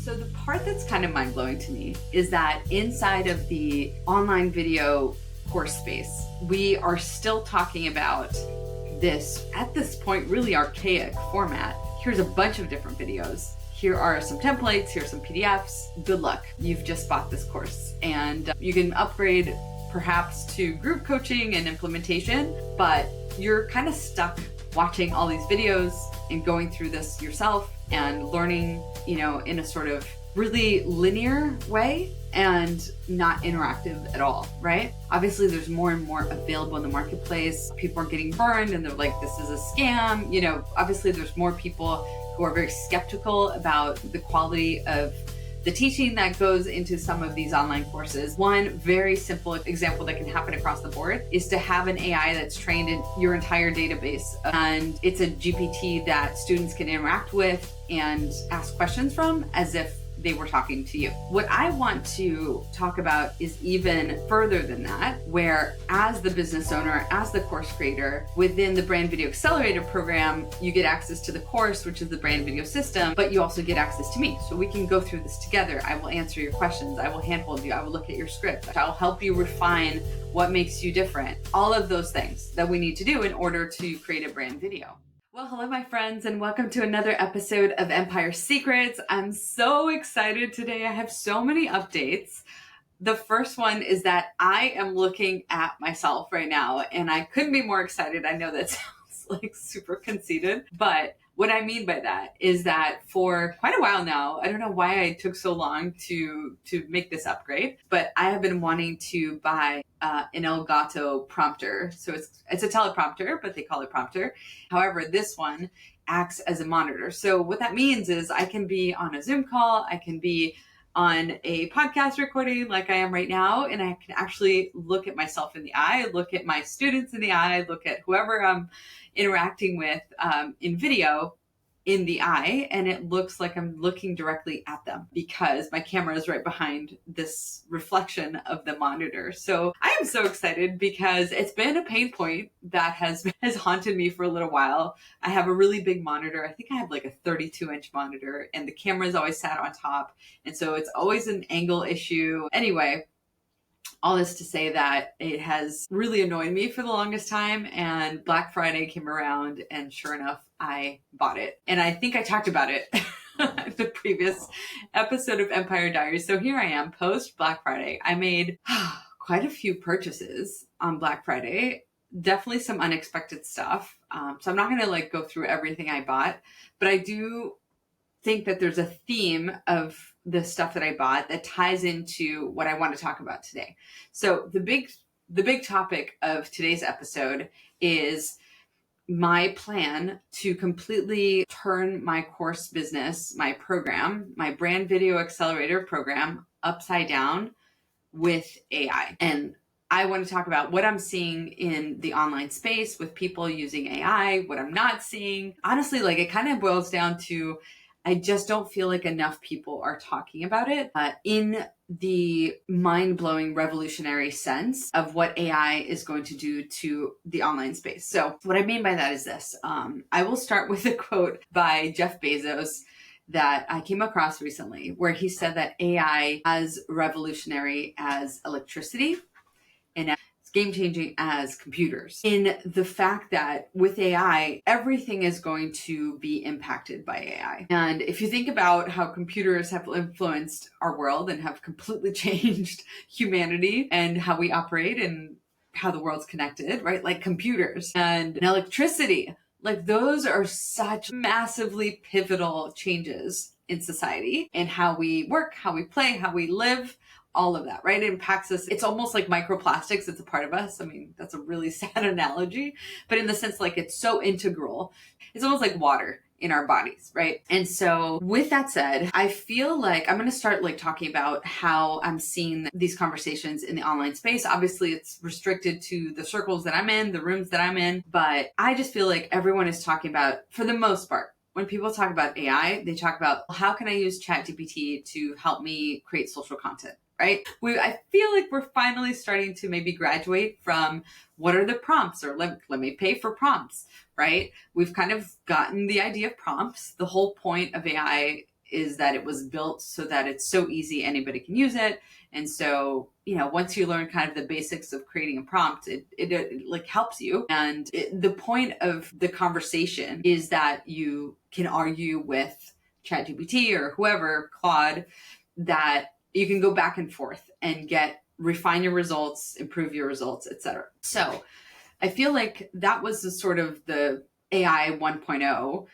So the part that's kind of mind-blowing to me is that inside of the online video course space, we are still talking about this, at this point, really archaic format. Here's a bunch of different videos. Here are some templates, here's some PDFs. Good luck. You've just bought this course and you can upgrade perhaps to group coaching and implementation, but you're kind of stuck watching all these videos and going through this yourself and learning, in a sort of really linear way and not interactive at all, right? Obviously, there's more and more available in the marketplace. People are getting burned and they're like, this is a scam. Obviously, there's more people who are very skeptical about the quality of the teaching that goes into some of these online courses. One very simple example that can happen across the board is to have an AI that's trained in your entire database. And it's a GPT that students can interact with and ask questions from as if they were talking to you. What I want to talk about is even further than that, where as the business owner, as the course creator, within the Brand Video Accelerator program, you get access to the course, which is the brand video system, but you also get access to me. So we can go through this together. I will answer your questions. I will handhold you. I will look at your script. I'll help you refine what makes you different. All of those things that we need to do in order to create a brand video. Well, hello, my friends, and welcome to another episode of Empire Secrets. I'm so excited today. I have so many updates. The first one is that I am looking at myself right now, and I couldn't be more excited. I know that sounds like super conceited, but what I mean by that is that for quite a while now, I don't know why I took so long to make this upgrade, but I have been wanting to buy an Elgato prompter. So it's a teleprompter, but they call it prompter. However, this one acts as a monitor. So what that means is I can be on a Zoom call, I can be on a podcast recording like I am right now, and I can actually look at myself in the eye, look at my students in the eye, look at whoever I'm interacting with in video in the eye, and it looks like I'm looking directly at them because my camera is right behind this reflection of the monitor. So I am so excited because it's been a pain point that has haunted me for a little while. I have a really big monitor. I think I have like a 32-inch monitor, and the camera is always sat on top, and so it's always an angle issue. Anyway, all this to say that it has really annoyed me for the longest time, and Black Friday came around and sure enough, I bought it. And I think I talked about it in the previous episode of Empire Diaries. So here I am post Black Friday. I made quite a few purchases on Black Friday, definitely some unexpected stuff. So I'm not going to go through everything I bought, but I do think that there's a theme of the stuff that I bought that ties into what I want to talk about today. So the big topic of today's episode is my plan to completely turn my course business, my program, my Brand Video Accelerator program upside down with AI. And I want to talk about what I'm seeing in the online space with people using AI, what I'm not seeing. Honestly, it kind of boils down to I just don't feel like enough people are talking about it in the mind-blowing revolutionary sense of what AI is going to do to the online space. So what I mean by that is this. I will start with a quote by Jeff Bezos that I came across recently, where he said that AI as revolutionary as electricity and game-changing as computers, in the fact that with AI, everything is going to be impacted by AI. And if you think about how computers have influenced our world and have completely changed humanity and how we operate and how the world's connected, right? Like computers and electricity, those are such massively pivotal changes in society and how we work, how we play, how we live. All of that, right? It impacts us. It's almost like microplastics. It's a part of us. I mean, that's a really sad analogy, but in the sense it's so integral. It's almost like water in our bodies, right? And so with that said, I feel like I'm going to start talking about how I'm seeing these conversations in the online space. Obviously, it's restricted to the circles that I'm in, the rooms that I'm in, but I just feel like everyone is talking about, for the most part, when people talk about AI, they talk about how can I use ChatGPT to help me create social content? Right? I feel like we're finally starting to maybe graduate from what are the prompts, or let me pay for prompts, right? We've kind of gotten the idea of prompts. The whole point of AI is that it was built so that it's so easy, anybody can use it. And so, once you learn kind of the basics of creating a prompt, it like helps you. And the point of the conversation is that you can argue with ChatGPT or whoever, Claude, that you can go back and forth and refine your results, improve your results, etc. So I feel like that was the sort of the AI 1.0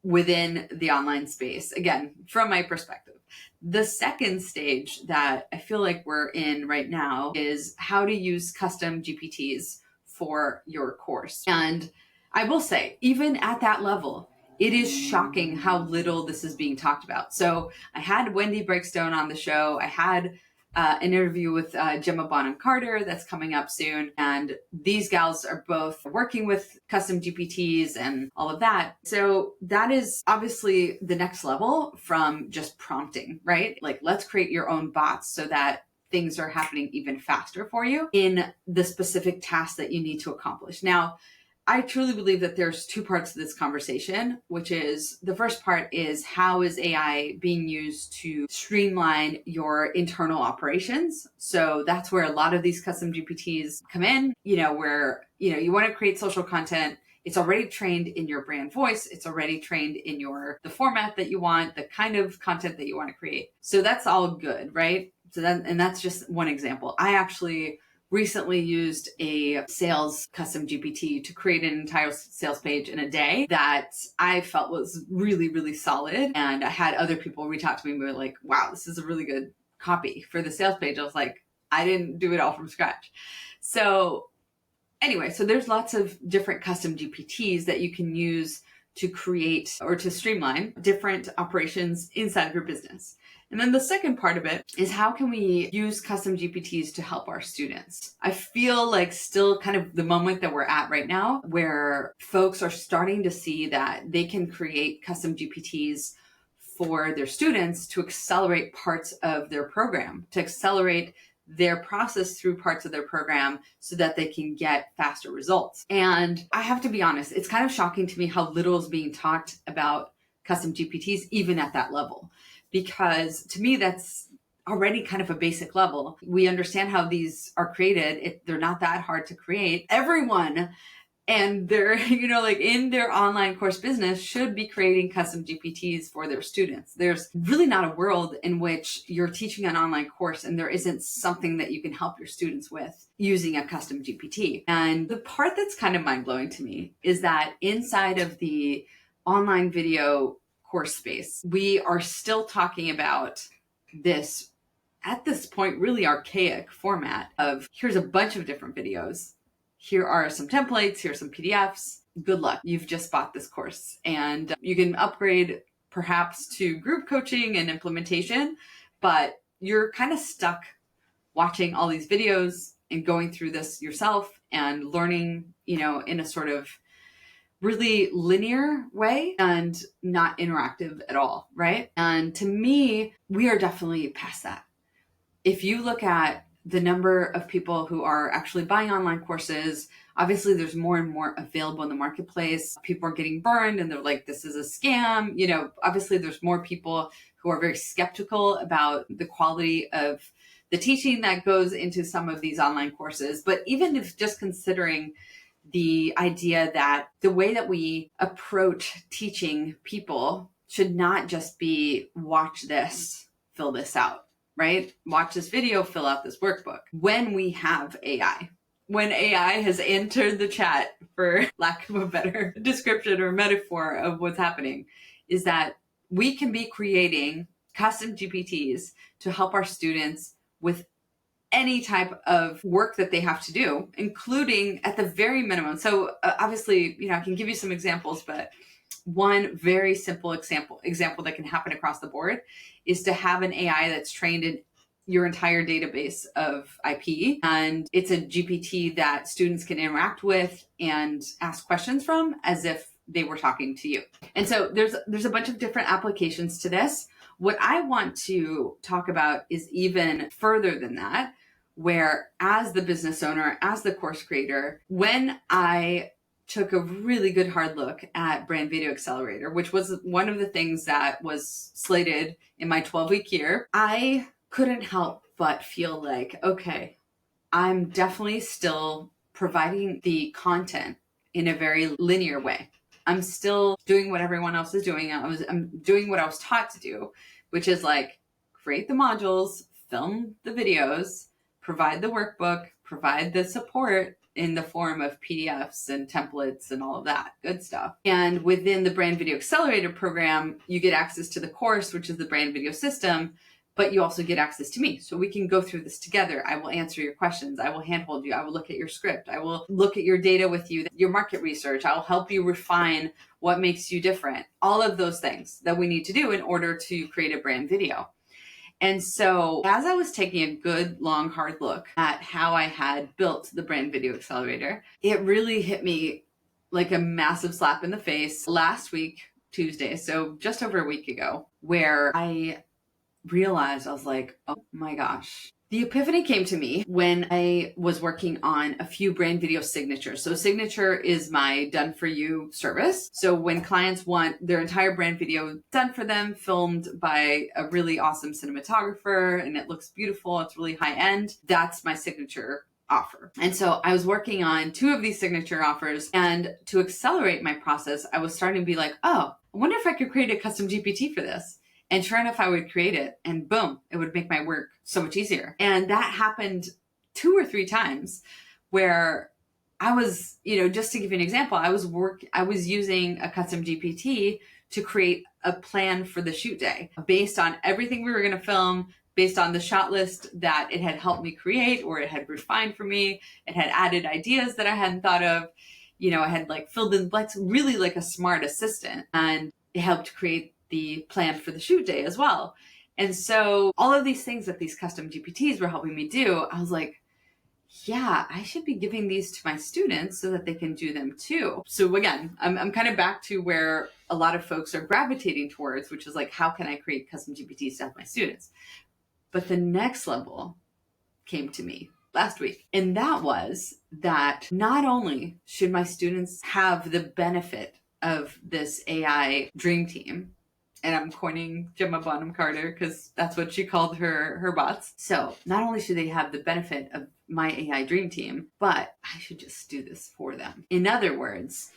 within the online space, again, from my perspective. The second stage that I feel like we're in right now is how to use custom GPTs for your course. And I will say, even at that level, it is shocking how little this is being talked about. So I had Wendy Breakstone on the show. I had an interview with Gemma Bonham Carter that's coming up soon. And these gals are both working with custom GPTs and all of that. So that is obviously the next level from just prompting, right? Like, let's create your own bots so that things are happening even faster for you in the specific task that you need to accomplish. Now, I truly believe that there's two parts to this conversation, which is the first part is how is AI being used to streamline your internal operations? So that's where a lot of these custom GPTs come in, where, you want to create social content. It's already trained in your brand voice. It's already trained in the format that you want, the kind of content that you want to create. So that's all good, right? And that's just one example. I actually recently used a sales custom GPT to create an entire sales page in a day that I felt was really, really solid. And I had other people reach out to me and be like, wow, this is a really good copy for the sales page. I was like, I didn't do it all from scratch. So anyway, so there's lots of different custom GPTs that you can use to create or to streamline different operations inside of your business. And then the second part of it is how can we use custom GPTs to help our students? I feel like still kind of the moment that we're at right now where folks are starting to see that they can create custom GPTs for their students to accelerate parts of their program, to accelerate their process through parts of their program so that they can get faster results. And I have to be honest, it's kind of shocking to me how little is being talked about custom GPTs, even at that level. Because to me, that's already kind of a basic level. We understand how these are created. They're not that hard to create. Everyone and they're, in their online course business should be creating custom GPTs for their students. There's really not a world in which you're teaching an online course and there isn't something that you can help your students with using a custom GPT. And the part that's kind of mind-blowing to me is that inside of the online video course space, we are still talking about this, at this point, really archaic format of here's a bunch of different videos. Here are some templates, here's some PDFs. Good luck. You've just bought this course. And you can upgrade perhaps to group coaching and implementation, but you're kind of stuck watching all these videos and going through this yourself and learning, in a sort of really linear way and not interactive at all, right? And to me, we are definitely past that. If you look at the number of people who are actually buying online courses, obviously there's more and more available in the marketplace. People are getting burned and they're like, this is a scam. Obviously there's more people who are very skeptical about the quality of the teaching that goes into some of these online courses. But even if just considering the idea that the way that we approach teaching people should not just be watch this, fill this out, right? Watch this video, fill out this workbook. When we have AI, when AI has entered the chat, for lack of a better description or metaphor of what's happening, is that we can be creating custom GPTs to help our students with any type of work that they have to do, including at the very minimum. So obviously, I can give you some examples, but one very simple example that can happen across the board is to have an AI that's trained in your entire database of IP. And it's a GPT that students can interact with and ask questions from as if they were talking to you. And so there's a bunch of different applications to this. What I want to talk about is even further than that, where as the business owner, as the course creator, when I took a really good hard look at Brand Video Accelerator, which was one of the things that was slated in my 12-week year, I couldn't help but feel like, okay, I'm definitely still providing the content in a very linear way. I'm still doing what everyone else is doing. I'm doing what I was taught to do, which is like create the modules, film the videos, provide the workbook, provide the support in the form of PDFs and templates and all of that good stuff. And within the Brand Video Accelerator program, you get access to the course, which is the brand video system, but you also get access to me. So we can go through this together. I will answer your questions. I will handhold you. I will look at your script. I will look at your data with you, your market research. I will help you refine what makes you different. All of those things that we need to do in order to create a brand video. And so as I was taking a good, long, hard look at how I had built the Brand Video Accelerator, it really hit me like a massive slap in the face last week, Tuesday, so just over a week ago, where I realized, I was like, oh my gosh. The epiphany came to me when I was working on a few brand video signatures. So Signature is my done for you service. So when clients want their entire brand video done for them, filmed by a really awesome cinematographer, and it looks beautiful, it's really high end, that's my Signature offer. And so I was working on 2 of these Signature offers, and to accelerate my process, I was starting to be like, oh, I wonder if I could create a custom GPT for this. And sure enough, I would create it and boom, it would make my work so much easier. And that happened 2 or 3 times where I was, just to give you an example, I was using a custom GPT to create a plan for the shoot day based on everything we were going to film, based on the shot list that it had helped me create, or it had refined for me. It had added ideas that I hadn't thought of. I had filled in blanks, really like a smart assistant, and it helped create the plan for the shoot day as well. And so all of these things that these custom GPTs were helping me do, I was like, yeah, I should be giving these to my students so that they can do them too. So again, I'm kind of back to where a lot of folks are gravitating towards, which is like, how can I create custom GPTs to help my students? But the next level came to me last week. And that was that not only should my students have the benefit of this AI dream team, and I'm coining Gemma Bonham Carter because that's what she called her bots. So not only should they have the benefit of my AI dream team, but I should just do this for them. In other words,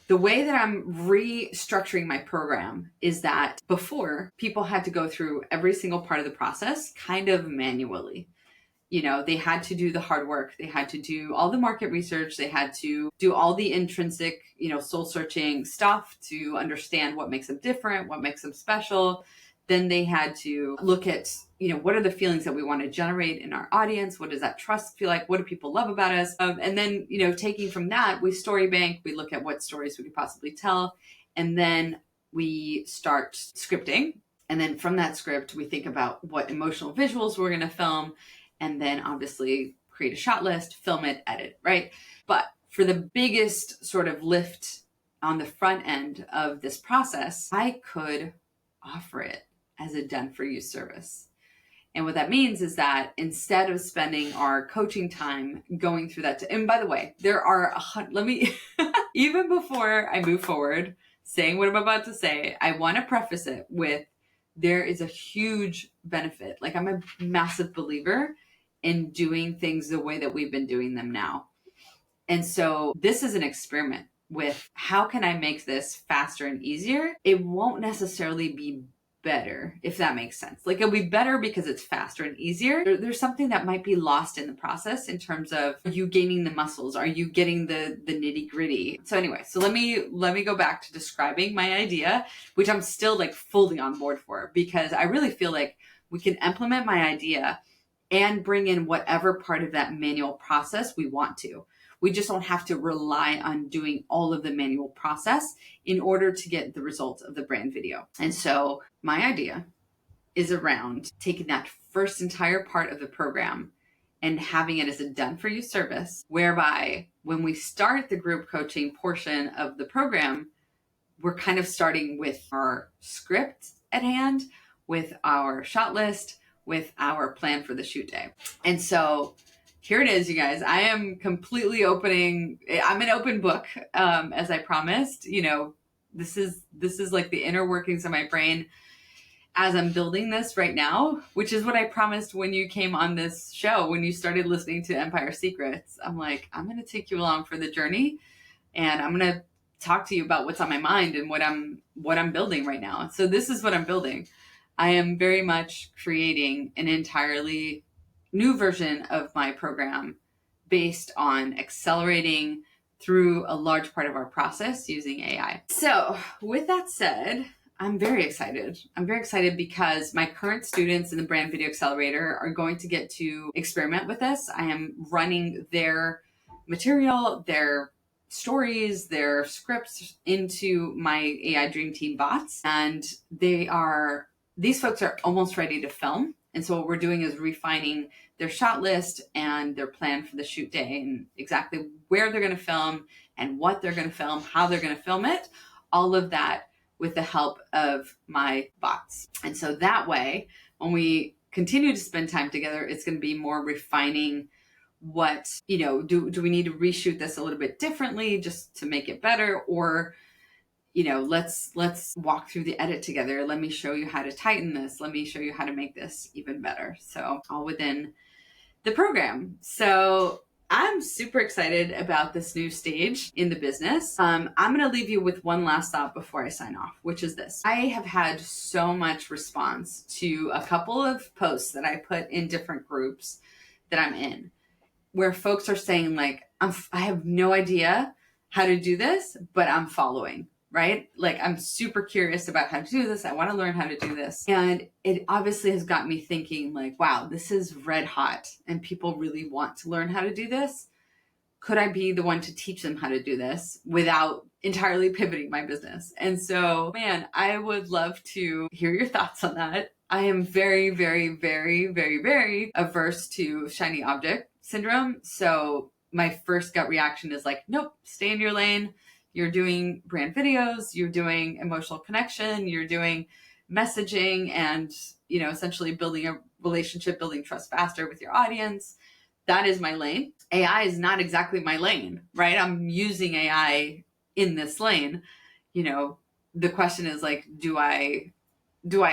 the way that I'm restructuring my program is that before, people had to go through every single part of the process kind of manually. They had to do the hard work. They had to do all the market research. They had to do all the intrinsic, soul searching stuff to understand what makes them different, what makes them special. Then they had to look at, what are the feelings that we want to generate in our audience? What does that trust feel like? What do people love about us? And then, taking from that, we story bank, we look at what stories we could possibly tell. And then we start scripting. And then from that script, we think about what emotional visuals we're going to film. And then obviously create a shot list, film it, edit, right? But for the biggest sort of lift on the front end of this process, I could offer it as a done for you service. And what that means is that instead of spending our coaching time going through that, and by the way, there are even before I move forward, saying what I'm about to say, I want to preface it with, there is a huge benefit. I'm a massive believer in doing things the way that we've been doing them now. And so this is an experiment with how can I make this faster and easier? It won't necessarily be better, if that makes sense. It'll be better because it's faster and easier. There's something that might be lost in the process in terms of, are you gaining the muscles? Are you getting the nitty gritty? So anyway, so let me go back to describing my idea, which I'm still fully on board for, because I really feel like we can implement my idea and bring in whatever part of that manual process we want to. We just don't have to rely on doing all of the manual process in order to get the results of the brand video. And so my idea is around taking that first entire part of the program and having it as a done for you service, whereby when we start the group coaching portion of the program, we're kind of starting with our script at hand, with our shot list, with our plan for the shoot day. And so Here it is, you guys. I am completely opening. I'm an open book, as I promised. This is like the inner workings of my brain as I'm building this right now, which is what I promised when you came on this show, when you started listening to Empire Secrets. I'm like, I'm going to take you along for the journey, and I'm going to talk to you about what's on my mind and what I'm building right now. So this is what I'm building. I am very much creating an entirely new version of my program based on accelerating through a large part of our process using AI. So with that said, I'm very excited. I'm very excited because my current students in the Brand Video Accelerator are going to get to experiment with this. I am running their material, their stories, their scripts into my AI Dream Team bots. And these folks are almost ready to film. And so what we're doing is refining their shot list and their plan for the shoot day and exactly where they're going to film and what they're going to film, how they're going to film it, all of that with the help of my bots. And so that way, when we continue to spend time together, it's going to be more refining what, do we need to reshoot this a little bit differently just to make it better? Or, let's walk through the edit together. Let me show you how to tighten this. Let me show you how to make this even better. So all within the program. So I'm super excited about this new stage in the business. I'm going to leave you with one last thought before I sign off, which is this. I have had so much response to a couple of posts that I put in different groups that I'm in, where folks are saying like, I have no idea how to do this, but I'm following, right? Like, I'm super curious about how to do this. I want to learn how to do this. And it obviously has got me thinking like, wow, this is red hot and people really want to learn how to do this. Could I be the one to teach them how to do this without entirely pivoting my business? And so, man, I would love to hear your thoughts on that. I am very, very, very, very, very averse to shiny object syndrome. So my first gut reaction is like, nope, stay in your lane. You're doing brand videos, you're doing emotional connection, you're doing messaging and, essentially building a relationship, building trust faster with your audience. That is my lane. AI is not exactly my lane, right? I'm using AI in this lane. The question is like, do I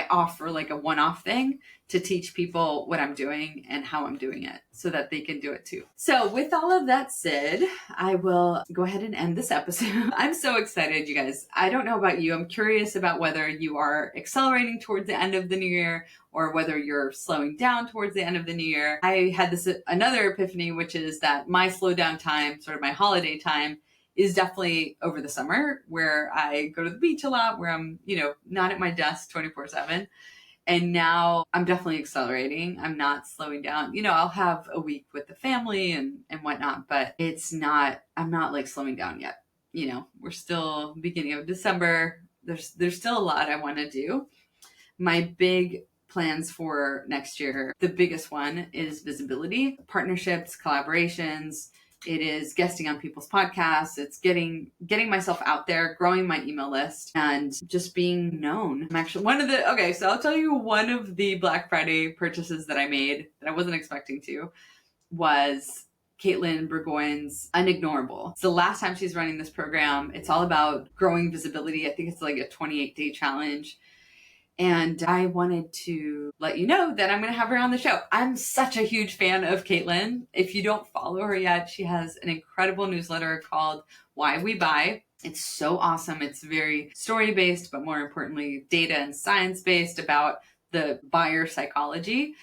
offer like a one-off thing to teach people what I'm doing and how I'm doing it so that they can do it too? So with all of that said, I will go ahead and end this episode. I'm so excited, you guys. I don't know about you. I'm curious about whether you are accelerating towards the end of the new year or whether you're slowing down towards the end of the new year. I had another epiphany, which is that my slow down time, sort of my holiday time, is definitely over the summer, where I go to the beach a lot, where I'm, not at my desk 24/7. And now I'm definitely accelerating. I'm not slowing down. I'll have a week with the family and whatnot, but I'm not like slowing down yet. We're still beginning of December. There's still a lot I want to do. My big plans for next year, the biggest one is visibility, partnerships, collaborations. It is guesting on people's podcasts. It's getting myself out there, growing my email list, and just being known. I'm actually so I'll tell you one of the Black Friday purchases that I made that I wasn't expecting to was Caitlin Burgoyne's Unignorable. It's the last time she's running this program. It's all about growing visibility. I think it's like a 28-day challenge. And I wanted to let you know that I'm going to have her on the show. I'm such a huge fan of Caitlin. If you don't follow her yet, she has an incredible newsletter called Why We Buy. It's so awesome. It's very story-based, but more importantly, data and science-based about the buyer psychology.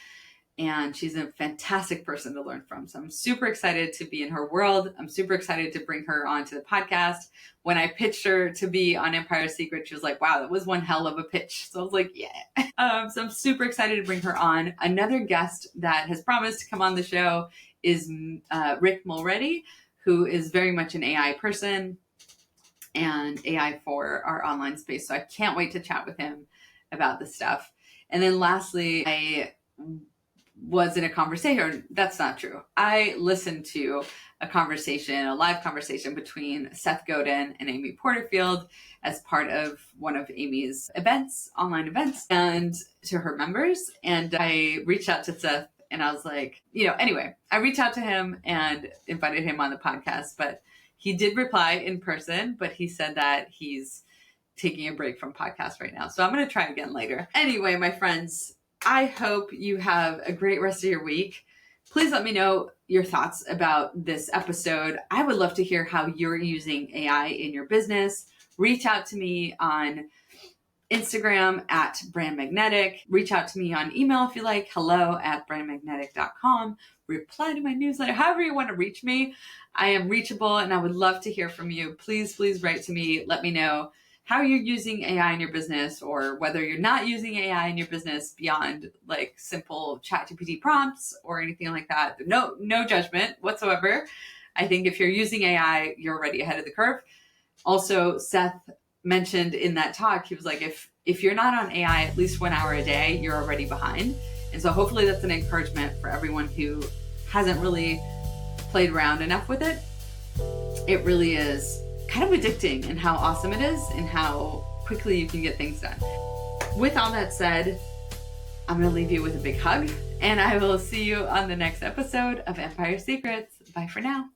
And she's a fantastic person to learn from. So I'm super excited to be in her world. I'm super excited to bring her onto the podcast. When I pitched her to be on Empire Secret, she was like, wow, that was one hell of a pitch. So I was like, yeah. So I'm super excited to bring her on. Another guest that has promised to come on the show is Rick Mulready, who is very much an AI person and AI for our online space. So I can't wait to chat with him about this stuff. And then lastly, I was in a conversation. That's not true. I listened to a live conversation between Seth Godin and Amy Porterfield as part of one of Amy's events, online events, and to her members. And I reached out to Seth And I was like, anyway, I reached out to him and invited him on the podcast, but he did reply in person, but he said that he's taking a break from podcasts right now. So I'm going to try again later. Anyway, my friends, I hope you have a great rest of your week. Please let me know your thoughts about this episode. I would love to hear how you're using AI in your business. Reach out to me on Instagram at Brand Magnetic. Reach out to me on email if you like, hello@brandmagnetic.com. Reply to my newsletter, however you want to reach me. I am reachable and I would love to hear from you. Please write to me. Let me know how you're using AI in your business, or whether you're not using AI in your business beyond like simple ChatGPT prompts or anything like that. No judgment whatsoever. I think if you're using AI, you're already ahead of the curve. Also, Seth mentioned in that talk, he was like, if you're not on AI at least 1 hour a day, you're already behind. And so hopefully that's an encouragement for everyone who hasn't really played around enough with it. It really is kind of addicting in how awesome it is and how quickly you can get things done. With all that said, I'm going to leave you with a big hug, and I will see you on the next episode of Empire Secrets. Bye for now.